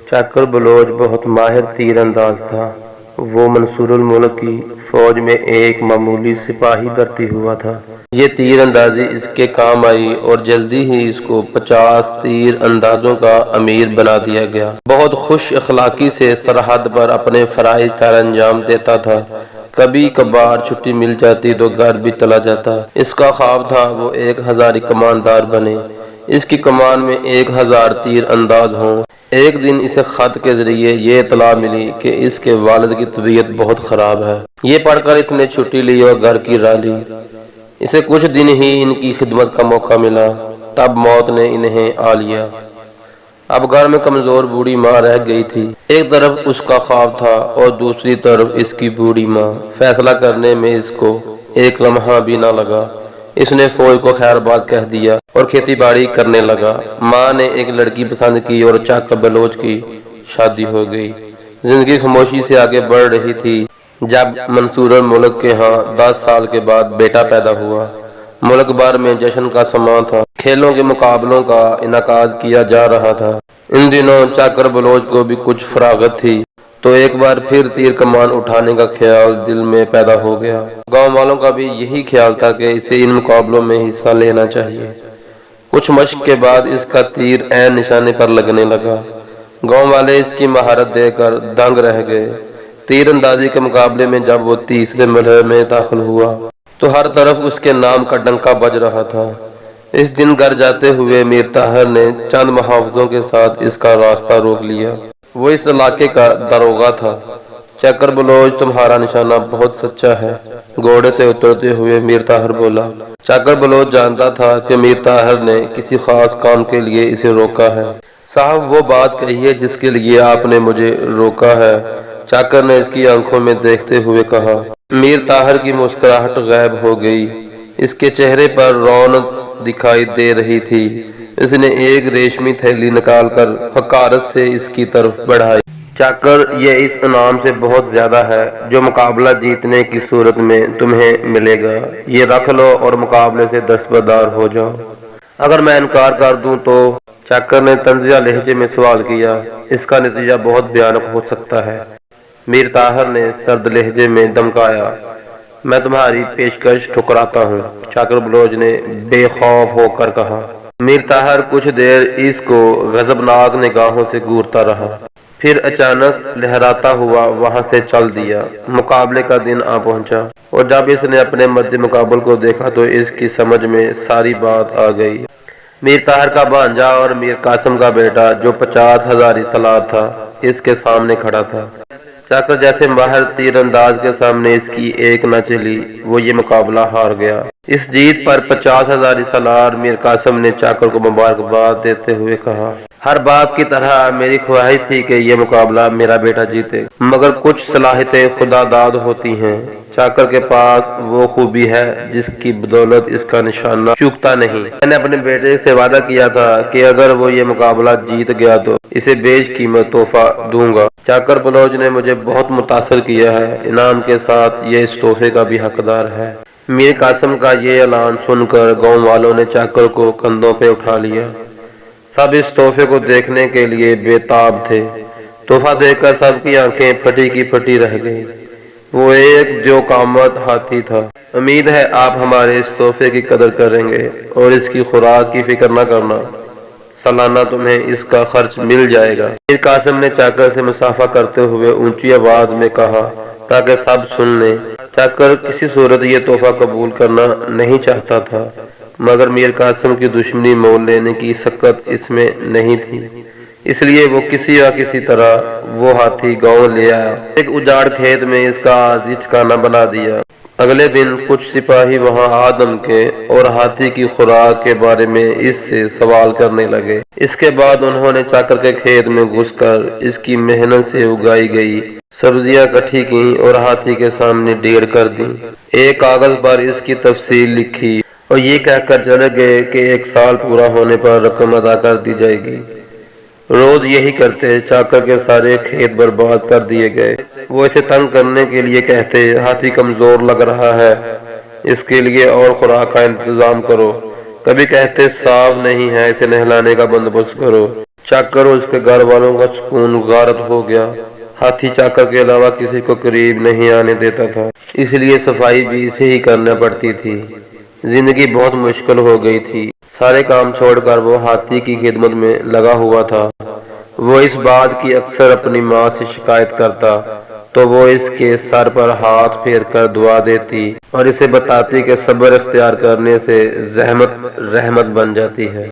चाकर बलोच बहुत माहिर तीर अंदाज था। वो मंसूरुल मुल्क की फौज में एक मामूली सिपाही भर्ती हुआ था। ये तीर अंदाजी इसके काम आई और जल्दी ही इसको 50 तीर अंदाजों का अमीर बना दिया गया। बहुत खुश अखलाकी से सरहद पर अपने फराइज सर अंजाम देता था। कभी कभार छुट्टी मिल जाती तो घर भी चला जाता। इसका ख्वाब था वो एक हजारी कमानदार बने। इसकी कमान में 1000 तीर अंदाज हों। एक दिन इसे खत के जरिए ये इतला मिली कि इसके वालिद की तबीयत बहुत खराब है। ये पढ़कर इसने छुट्टी ली और घर की राह ली। इसे कुछ दिन ही इनकी खिदमत का मौका मिला, तब मौत ने इन्हें आ लिया। अब घर में कमजोर बूढ़ी माँ रह गई थी। एक तरफ उसका ख्वाब था और दूसरी तरफ इसकी बूढ़ी माँ। फैसला करने में इसको एक लम्हा भी ना लगा। इसने फौज को खैरबाद कह दिया और खेती बाड़ी करने लगा। माँ ने एक लड़की पसंद की और चाकर बलोच की शादी हो गई। जिंदगी खामोशी से आगे बढ़ रही थी जब मंसूरुल मुल्क के यहाँ 10 साल के बाद बेटा पैदा हुआ। मुल्क भर में जश्न का समा था। खेलों के मुकाबलों का इनाकाद किया जा रहा था। इन दिनों चाकर बलोच को भी कुछ फरागत थी तो एक बार फिर तीर कमान उठाने का ख्याल दिल में पैदा हो गया। गांव वालों का भी यही ख्याल था कि इसे इन मुकाबलों में हिस्सा लेना चाहिए। कुछ मश्क के बाद इसका तीर ऐन निशाने पर लगने लगा। गांव वाले इसकी महारत देखकर दंग रह गए। तीर अंदाजी के मुकाबले में जब वो तीसरे मरहले में दाखिल हुआ तो हर तरफ उसके नाम का डंका बज रहा था। इस दिन घर जाते हुए मीर ताहिर ने चंद मुहावजों के साथ इसका रास्ता रोक लिया। वो इस इलाके का दरोगा था। चाकर बलोच, तुम्हारा निशाना बहुत सच्चा है, घोड़े से उतरते हुए मीर ताहिर बोला। चाकर बलोच जानता था कि मीर ताहिर ने किसी खास काम के लिए इसे रोका है। साहब, वो बात कहिए जिसके लिए आपने मुझे रोका है, चाकर ने इसकी आंखों में देखते हुए कहा। मीर ताहिर की मुस्कुराहट गायब हो गई। इसके चेहरे पर रौनक दिखाई दे रही थी। इसने एक रेशमी थैली निकालकर हकारत से इसकी तरफ बढ़ाई। चाकर, ये इस इनाम से बहुत ज्यादा है जो मुकाबला जीतने की सूरत में तुम्हें मिलेगा। ये रख लो और मुकाबले से दस्तबरदार हो जाओ। अगर मैं इनकार कर दूं तो? चाकर ने तंजिया लहजे में सवाल किया। इसका नतीजा बहुत भयानक हो सकता है, मीर ताहिर ने सर्द लहजे में धमकाया। मैं तुम्हारी पेशकश ठुकराता हूँ, चाकर बलोच ने बेखौफ होकर कहा। मीर ताहिर कुछ देर इसको गजबनाक निगाहों से घूरता रहा, फिर अचानक लहराता हुआ वहां से चल दिया। मुकाबले का दिन आ पहुंचा और जब इसने अपने मध्य मुकाबल को देखा तो इसकी समझ में सारी बात आ गई। मीर ताहिर का भांजा और मीर कासिम का बेटा, जो 50 हजारी सलार था, इसके सामने खड़ा था। चाकर जैसे माहिर तीर अंदाज के सामने इसकी एक न चली। वो ये मुकाबला हार गया। इस जीत पर 50 हजारी सलार मीर कासिम ने चाकर को मुबारकबाद देते हुए कहा। हर बाप की तरह मेरी ख्वाहिश थी कि ये मुकाबला मेरा बेटा जीते, मगर कुछ सलाहियतें खुदादाद होती हैं। चाकर के पास वो खूबी है जिसकी बदौलत इसका निशाना चूकता नहीं। मैंने अपने बेटे से वादा किया था कि अगर वो ये मुकाबला जीत गया तो इसे बेशकीमत तोहफा दूंगा। चाकर बलोच ने मुझे बहुत मुतासर किया है। इनाम के साथ ये इस तोहफे का भी हकदार है। मीर कासिम का ये ऐलान सुनकर गांव वालों ने चाकर को कंधों पे उठा लिया। सब इस तोहफे को देखने के लिए बेताब थे। तोहफा देखकर सबकी आंखें फटी की फटी रह गईं। वो एक जो कामत हाथी था। उम्मीद है आप हमारे इस तोहफे की कदर करेंगे और इसकी खुराक की फिक्र न करना। सालाना तुम्हें इसका खर्च मिल जाएगा। मीर कासिम ने चाकर से मुसाफा करते हुए ऊंची आवाज में कहा ताकि सब सुन लें। चाकर किसी सूरत ये तोहफा कबूल करना नहीं चाहता था, मगर मीर कासिम की दुश्मनी मोल लेने की सकत इसमें नहीं थी। इसलिए वो किसी या किसी तरह वो हाथी गांव ले आया। एक उजाड़ खेत में इसका आजी ठिकाना बना दिया। अगले दिन कुछ सिपाही वहां आदम के और हाथी की खुराक के बारे में इससे सवाल करने लगे। इसके बाद उन्होंने चाकर के खेत में घुसकर इसकी मेहनत से उगाई गई सब्जियां इकट्ठी की और हाथी के सामने ढेर कर दी। एक कागज पर इसकी तफसील लिखी और ये कहकर चले गए कि 1 साल पूरा होने पर रकम अदा कर दी जाएगी। रोज यही करते। चाकर के सारे खेत बर्बाद कर दिए गए। वो इसे तंग करने के लिए कहते, हाथी कमजोर लग रहा है, इसके लिए और खुराक का इंतजाम करो। कभी कहते, साफ नहीं है, इसे नहलाने का बंदोबस्त करो। चाकर और उसके घर वालों का सुकून गारत हो गया। हाथी चाकर के अलावा किसी को करीब नहीं आने देता था, इसलिए सफाई भी इसे ही करना पड़ती थी। जिंदगी बहुत मुश्किल हो गई थी। सारे काम छोड़कर वो हाथी की खिदमत में लगा हुआ था। वो इस बात की अक्सर अपनी माँ से शिकायत करता तो वो इसके सर पर हाथ फेर कर दुआ देती और इसे बताती कि सब्र इख्तियार करने से ज़हमत रहमत बन जाती है।